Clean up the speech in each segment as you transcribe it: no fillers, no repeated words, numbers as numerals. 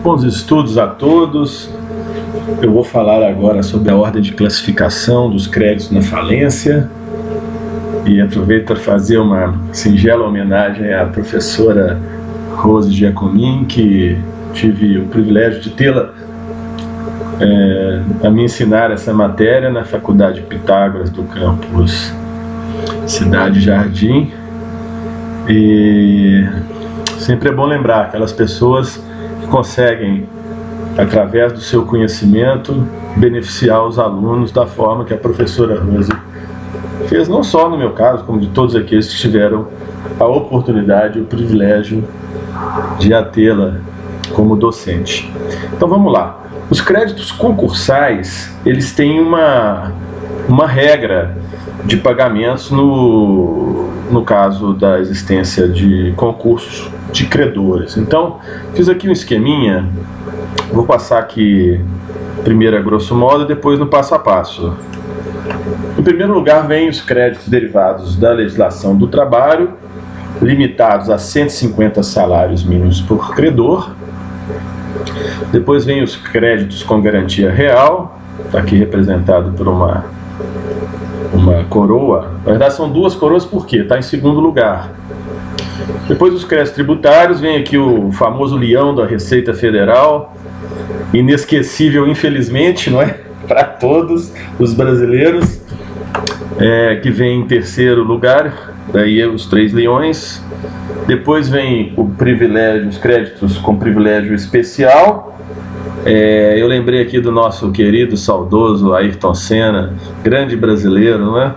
Bons estudos a todos. Eu vou falar agora sobre a ordem de classificação dos créditos na falência e aproveito para fazer uma singela homenagem à professora Rose Giacomin, que tive o privilégio de tê-la a me ensinar essa matéria na Faculdade Pitágoras do campus Cidade Jardim. E sempre é bom lembrar aquelas pessoas que conseguem, através do seu conhecimento, beneficiar os alunos da forma que a professora Rose fez, não só no meu caso, como de todos aqueles que tiveram a oportunidade e o privilégio de a tê-la como docente. Então vamos lá. Os créditos concursais, eles têm uma regra de pagamentos no caso da existência de concursos de credores. Então, fiz aqui um esqueminha, vou passar aqui primeiro a grosso modo e depois no passo a passo. Em primeiro lugar, vem os créditos derivados da legislação do trabalho, limitados a 150 salários mínimos por credor. Depois vem os créditos com garantia real, está aqui representado por uma coroa. Na verdade são duas coroas porque está em segundo lugar. Depois os créditos tributários, vem aqui o famoso leão da Receita Federal, inesquecível infelizmente, não é? Para todos os brasileiros, que vem em terceiro lugar, daí os 3 leões. Depois vem o privilégio, os créditos com privilégio especial. Eu lembrei aqui do nosso querido, saudoso Ayrton Senna, grande brasileiro, não é?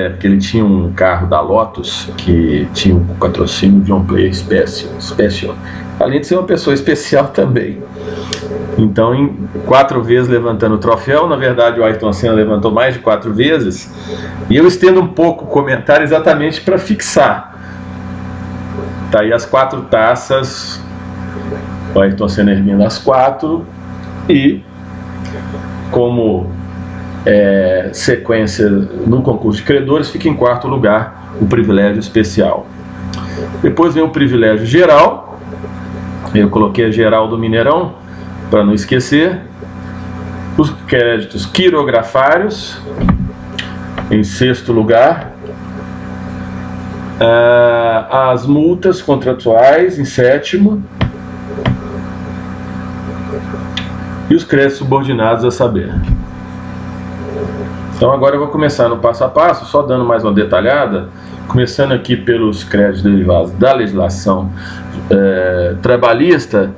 Porque ele tinha um carro da Lotus que tinha o patrocínio de um player special, além de ser uma pessoa especial também. Então, em 4 vezes levantando o troféu, na verdade o Ayrton Senna levantou mais de 4 vezes, e eu estendo um pouco o comentário exatamente para fixar. Tá aí as 4 taças, o Ayrton Senna erguendo as 4, e como sequência no concurso de credores, fica em 4º lugar o privilégio especial. Depois vem o privilégio geral, eu coloquei a geral do Mineirão para não esquecer. Os créditos quirografários em 6º lugar, as multas contratuais em 7º, e os créditos subordinados a saber. Então agora eu vou começar no passo a passo, só dando mais uma detalhada, começando aqui pelos créditos derivados da legislação trabalhista,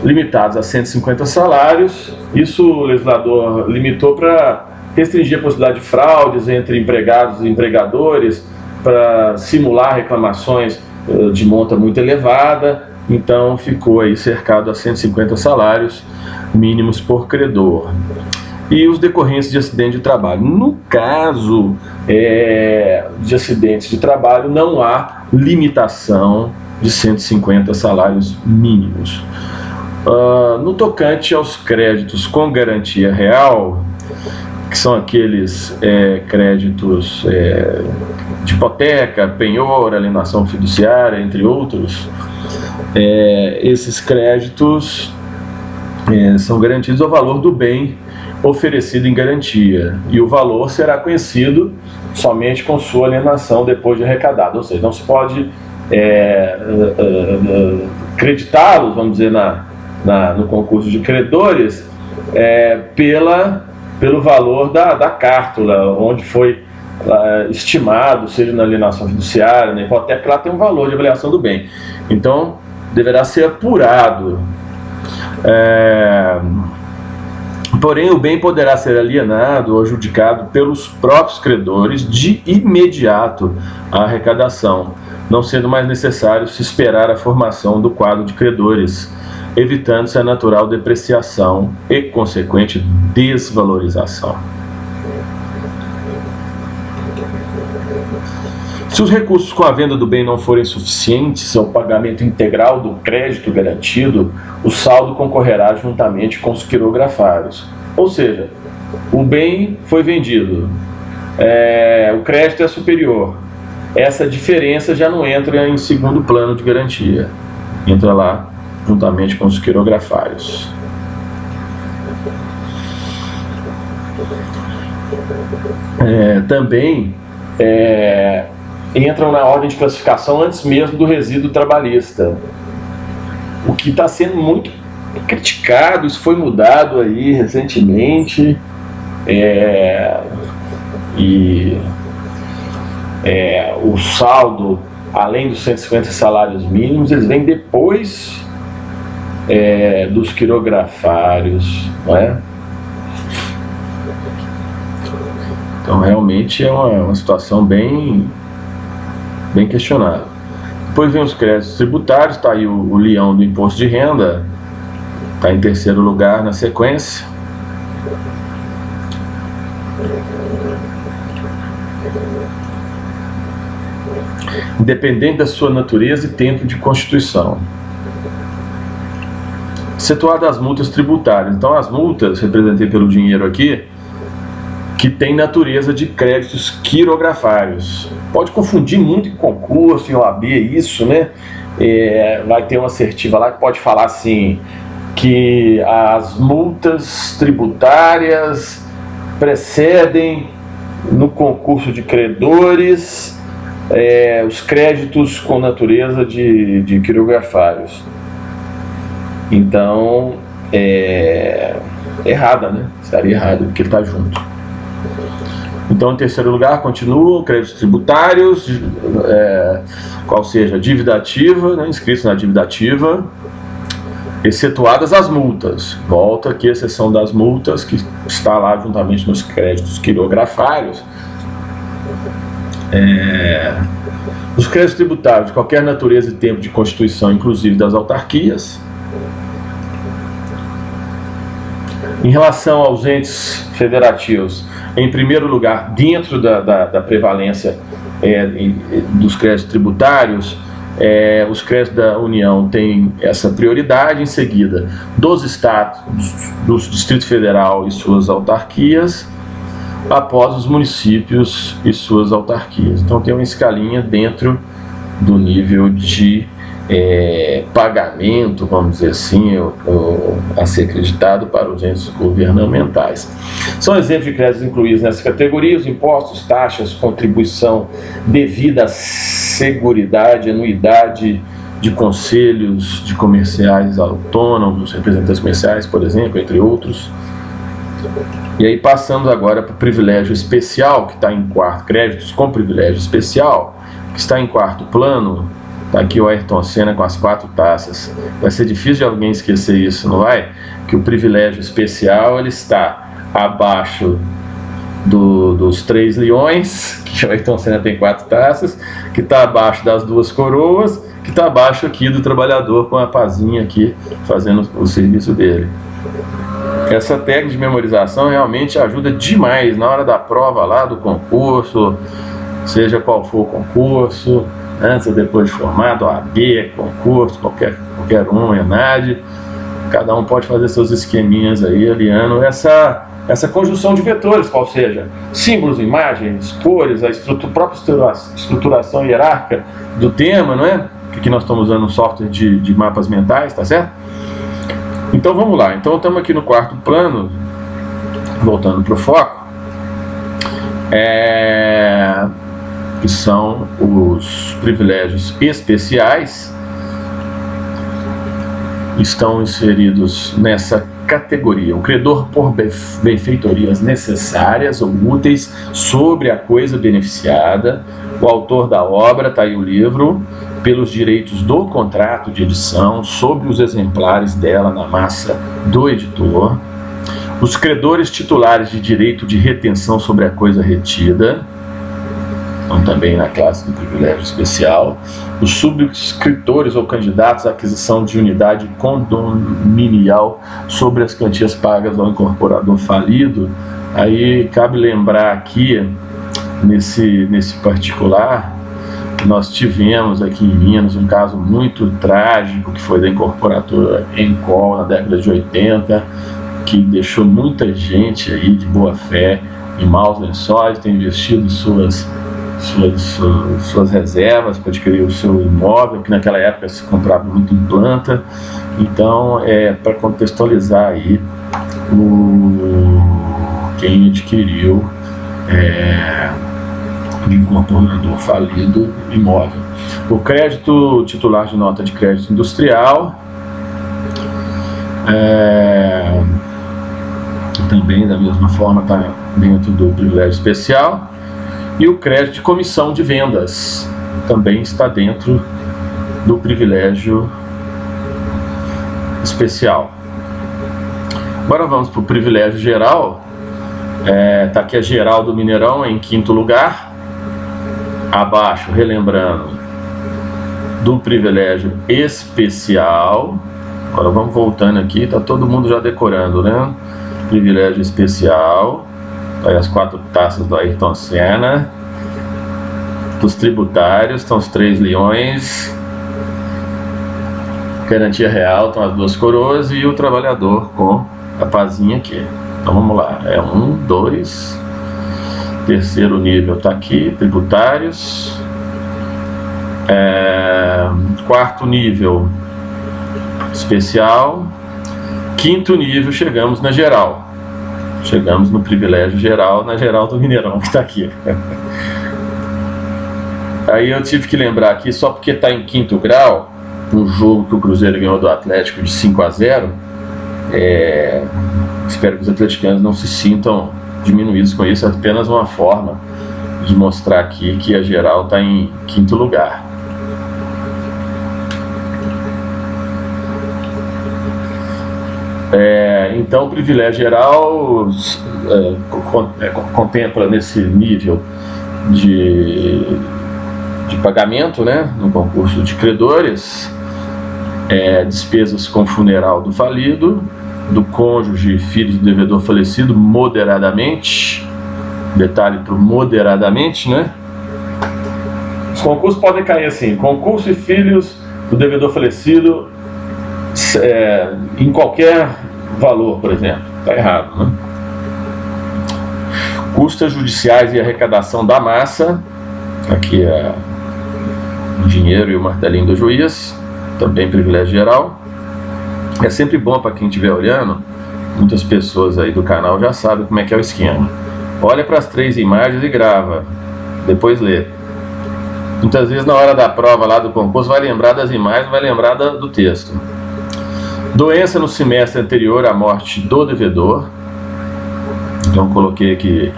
limitados a 150 salários. Isso o legislador limitou para restringir a possibilidade de fraudes entre empregados e empregadores, para simular reclamações de monta muito elevada. Então ficou aí cercado a 150 salários mínimos por credor. E os decorrentes de acidente de trabalho. No caso de acidentes de trabalho, não há limitação de 150 salários mínimos. No tocante aos créditos com garantia real, que são aqueles créditos de hipoteca, penhor, alienação fiduciária, entre outros, esses créditos são garantidos ao valor do bem oferecido em garantia, e o valor será conhecido somente com sua alienação depois de arrecadado, ou seja, não se pode creditá-los, vamos dizer, no concurso de credores, pelo valor da cártula, onde foi estimado, seja na alienação fiduciária, na hipoteca, lá tem um valor de avaliação do bem. Então, deverá ser apurado. Porém, o bem poderá ser alienado ou adjudicado pelos próprios credores de imediato à arrecadação, não sendo mais necessário se esperar a formação do quadro de credores, evitando-se a natural depreciação e consequente desvalorização. Se os recursos com a venda do bem não forem suficientes ao pagamento integral do crédito garantido, o saldo concorrerá juntamente com os quirografários. Ou seja, o bem foi vendido, o crédito é superior. Essa diferença já não entra em segundo plano de garantia, entra lá juntamente com os quirografários. Também entram na ordem de classificação antes mesmo do resíduo trabalhista, o que está sendo muito criticado. Isso foi mudado aí recentemente, o saldo, além dos 150 salários mínimos, eles vêm depois dos quirografários, não é? Então realmente é uma situação bem questionável. Depois vem os créditos tributários, está aí o leão do imposto de renda, está em terceiro lugar na sequência. Independente da sua natureza e tempo de constituição. Excetuado as multas tributárias. Então as multas, representei pelo dinheiro aqui, que tem natureza de créditos quirografários. Pode confundir muito em concurso, em OAB, isso, né? Vai ter uma assertiva lá que pode falar assim, que as multas tributárias precedem, no concurso de credores, os créditos com natureza de quirografários. Então, errada, né? Estaria errado, porque ele está junto. Então, em terceiro lugar, continua créditos tributários, qual seja a dívida ativa, né, inscritos na dívida ativa, excetuadas as multas. Volta aqui a seção das multas, que está lá juntamente nos créditos quirografários. Os créditos tributários de qualquer natureza e tempo de constituição, inclusive das autarquias. Em relação aos entes federativos, em primeiro lugar, dentro da prevalência dos créditos tributários, os créditos da União têm essa prioridade. Em seguida, dos estados, do Distrito Federal e suas autarquias, após os municípios e suas autarquias. Então tem uma escalinha dentro do nível de pagamento, vamos dizer assim, a ser acreditado para os entes governamentais. São exemplos de créditos incluídos nessa categoria: os impostos, taxas, contribuição devida à seguridade, anuidade de conselhos de comerciais autônomos, representantes comerciais, por exemplo, entre outros. E aí passamos agora para o privilégio especial, que está em quarto, créditos com privilégio especial, que está em quarto plano. Está aqui o Ayrton Senna com as 4 taças. Vai ser difícil de alguém esquecer isso, não vai? Que o privilégio especial ele está abaixo dos 3 leões, que o Ayrton Senna tem 4 taças, que está abaixo das 2 coroas, que está abaixo aqui do trabalhador com a pazinha aqui fazendo o serviço dele. Essa técnica de memorização realmente ajuda demais na hora da prova lá do concurso, seja qual for o concurso, antes ou depois de formado, OAB, concurso, qualquer um, ENAD, cada um pode fazer seus esqueminhas aí, aliando essa conjunção de vetores, qual seja símbolos, imagens, cores, a própria estruturação hierárquica do tema, não é? Que aqui nós estamos usando um software de mapas mentais, tá certo? Então vamos lá, então estamos aqui no quarto plano, voltando para o foco, que são os privilégios especiais, estão inseridos nessa categoria: o credor por benfeitorias necessárias ou úteis sobre a coisa beneficiada, o autor da obra, está aí o livro, pelos direitos do contrato de edição, sobre os exemplares dela na massa do editor, os credores titulares de direito de retenção sobre a coisa retida, então também na classe do privilégio especial, os subscritores ou candidatos à aquisição de unidade condominial sobre as quantias pagas ao incorporador falido. Aí cabe lembrar aqui, nesse particular, que nós tivemos aqui em Minas um caso muito trágico, que foi da incorporadora Encol na década de 80, que deixou muita gente aí de boa fé em maus lençóis, tem investido suas reservas para adquirir o seu imóvel, que naquela época se comprava muito em planta, Então, para contextualizar aí quem adquiriu de incorporador falido imóvel. O crédito titular de nota de crédito industrial, também da mesma forma está dentro do privilégio especial, e o crédito de comissão de vendas também está dentro do privilégio especial. Agora vamos para o privilégio geral. Está aqui a geral do Mineirão em quinto lugar. Abaixo, relembrando, do privilégio especial. Agora vamos voltando aqui, está todo mundo já decorando, né? Privilégio especial. Aí as 4 taças do Ayrton Senna. Dos tributários estão os 3 leões. Garantia real estão as 2 coroas e o trabalhador com a pazinha aqui. Então vamos lá, 1, 2, terceiro nível está aqui, tributários, quarto nível especial, quinto nível chegamos na geral, chegamos no privilégio geral, na geral do Mineirão que está aqui. Aí eu tive que lembrar aqui, só porque está em quinto grau, um jogo que o Cruzeiro ganhou do Atlético de 5-0, espero que os atleticanos não se sintam diminuídos com isso, é apenas uma forma de mostrar aqui que a geral está em quinto lugar. Então o privilégio geral contempla nesse nível de pagamento, né, no concurso de credores, despesas com funeral do falido, do cônjuge e filhos do devedor falecido, moderadamente. Detalhe para moderadamente, né? Os concursos podem cair assim: concurso e filhos do devedor falecido em qualquer valor, por exemplo. Está errado, né? Custas judiciais e arrecadação da massa. Aqui é o dinheiro e o martelinho do juiz, também privilégio geral. É sempre bom para quem estiver olhando, muitas pessoas aí do canal já sabem como é que é o esquema. Olha para as 3 imagens e grava, depois lê. Muitas vezes na hora da prova lá do concurso vai lembrar das imagens, vai lembrar do texto. Doença no semestre anterior à morte do devedor. Então coloquei aqui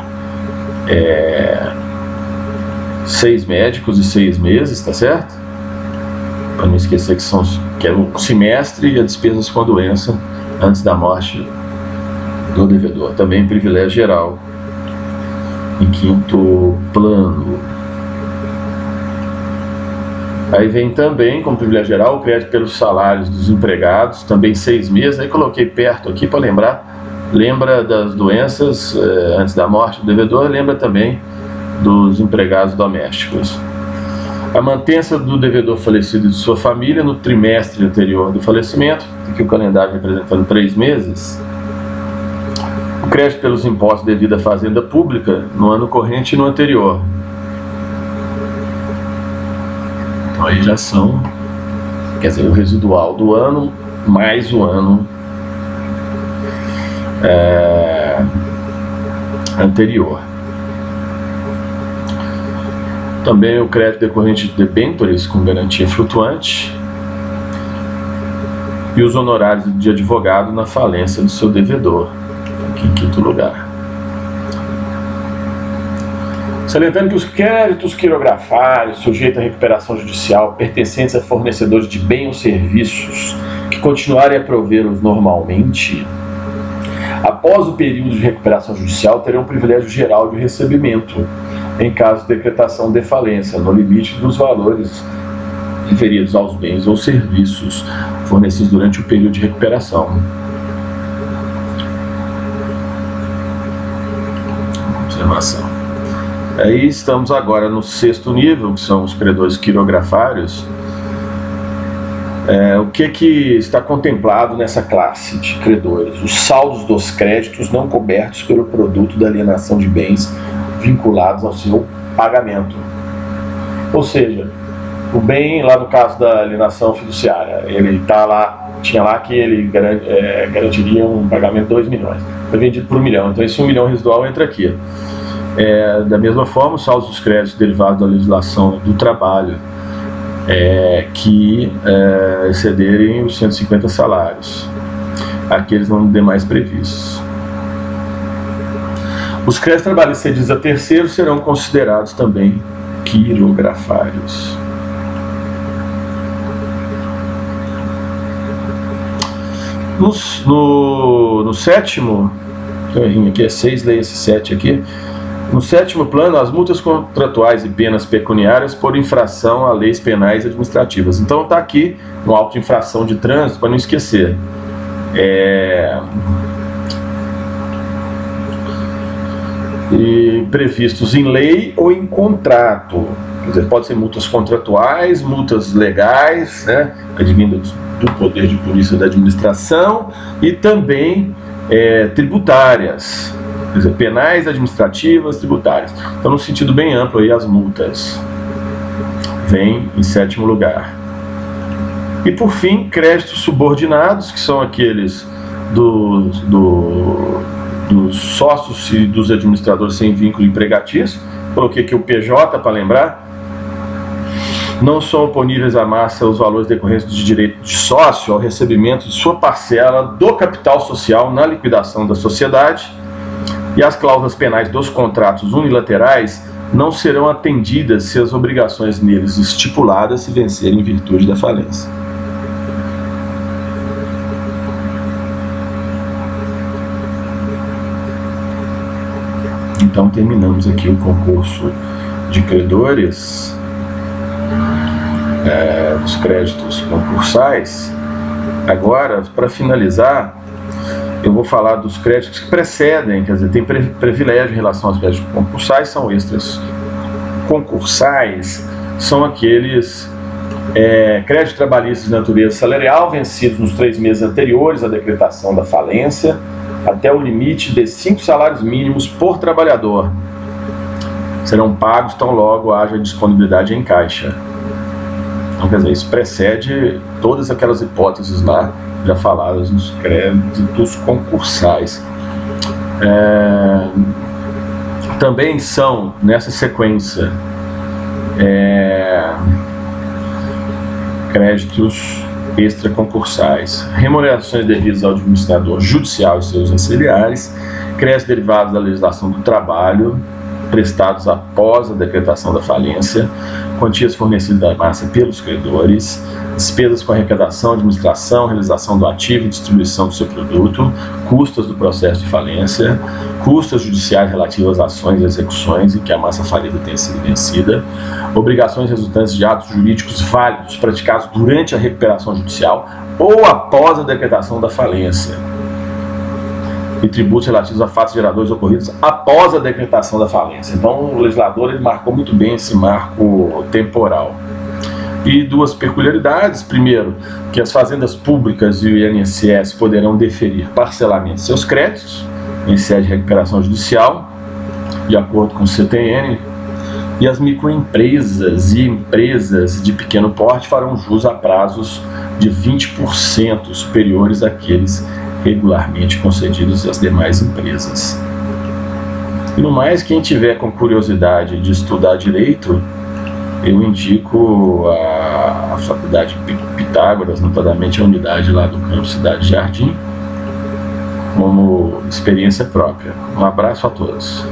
6 médicos e 6 meses, tá certo? Para não esquecer que é o semestre e as despesas com a doença antes da morte do devedor. Também privilégio geral em quinto plano. Aí vem também, como privilégio geral, o crédito pelos salários dos empregados, também 6 meses. Aí coloquei perto aqui para lembrar. Lembra das doenças antes da morte do devedor, lembra também dos empregados domésticos. A mantença do devedor falecido e de sua família no trimestre anterior do falecimento, aqui o calendário representando 3 meses. O crédito pelos impostos devido à fazenda pública no ano corrente e no anterior. Então aí já são, quer dizer, o residual do ano mais o ano anterior. Também o crédito decorrente de debêntures com garantia flutuante e os honorários de advogado na falência do seu devedor, aqui em quinto lugar. Salientando que os créditos quirografários sujeitos à recuperação judicial pertencentes a fornecedores de bens ou serviços que continuarem a provê-los normalmente, após o período de recuperação judicial, terão um privilégio geral de recebimento em caso de decretação de falência, no limite dos valores referidos aos bens ou serviços fornecidos durante o período de recuperação. Observação. Aí estamos agora no 6º nível, que são os credores quirografários. O que está contemplado nessa classe de credores? Os saldos dos créditos não cobertos pelo produto da alienação de bens vinculados ao seu pagamento. Ou seja, o bem, lá no caso da alienação fiduciária, ele está lá tinha lá que ele garantiria um pagamento de 2 milhões. Foi vendido por 1 milhão, então esse 1 milhão residual entra aqui. Da mesma forma, os saldos dos créditos derivados da legislação do trabalho que excederem os 150 salários, aqueles não demais previstos. Os créditos trabalhistas cedidos a terceiros serão considerados também quirografários. No sétimo, aqui é 6, leia esse 7 aqui. No sétimo plano, as multas contratuais e penas pecuniárias por infração a leis penais e administrativas. Então está aqui no auto de infração de trânsito, para não esquecer. E previstos em lei ou em contrato. Quer dizer, pode ser multas contratuais, multas legais, né, advindas do poder de polícia da administração, e também tributárias. Quer dizer, penais, administrativas, tributárias. Então, no sentido bem amplo, aí, as multas vêm em sétimo lugar. E, por fim, créditos subordinados, que são aqueles dos sócios e dos administradores sem vínculo empregatício. Coloquei aqui o PJ para lembrar. Não são oponíveis à massa os valores decorrentes de direito de sócio ao recebimento de sua parcela do capital social na liquidação da sociedade. E as cláusulas penais dos contratos unilaterais não serão atendidas se as obrigações neles estipuladas se vencerem em virtude da falência. Então terminamos aqui o concurso de credores, dos créditos concursais. Agora, para finalizar, eu vou falar dos créditos que precedem, quer dizer, tem privilégio em relação aos créditos concursais, são extras concursais, são aqueles créditos trabalhistas de natureza salarial vencidos nos 3 meses anteriores à decretação da falência, até o limite de 5 salários mínimos por trabalhador. Serão pagos tão logo haja disponibilidade em caixa. Então, quer dizer, isso precede todas aquelas hipóteses lá já faladas nos créditos concursais. Também são, nessa sequência, créditos extraconcursais, remunerações devidas ao administrador judicial e seus auxiliares, créditos derivados da legislação do trabalho, prestados após a decretação da falência, quantias fornecidas da massa pelos credores, despesas com arrecadação, administração, realização do ativo e distribuição do seu produto, custas do processo de falência, custas judiciais relativas às ações e execuções em que a massa falida tenha sido vencida, obrigações resultantes de atos jurídicos válidos praticados durante a recuperação judicial ou após a decretação da falência, e tributos relativos a fatos geradores ocorridos após a decretação da falência. Então, o legislador ele marcou muito bem esse marco temporal. E 2 peculiaridades: primeiro, que as fazendas públicas e o INSS poderão deferir parcelamento de seus créditos em sede de recuperação judicial, de acordo com o CTN, e as microempresas e empresas de pequeno porte farão jus a prazos de 20% superiores àqueles regularmente concedidos às demais empresas. E no mais, quem tiver com curiosidade de estudar direito, eu indico a Faculdade Pitágoras, notadamente a unidade lá do campus Cidade Jardim, como experiência própria. Um abraço a todos.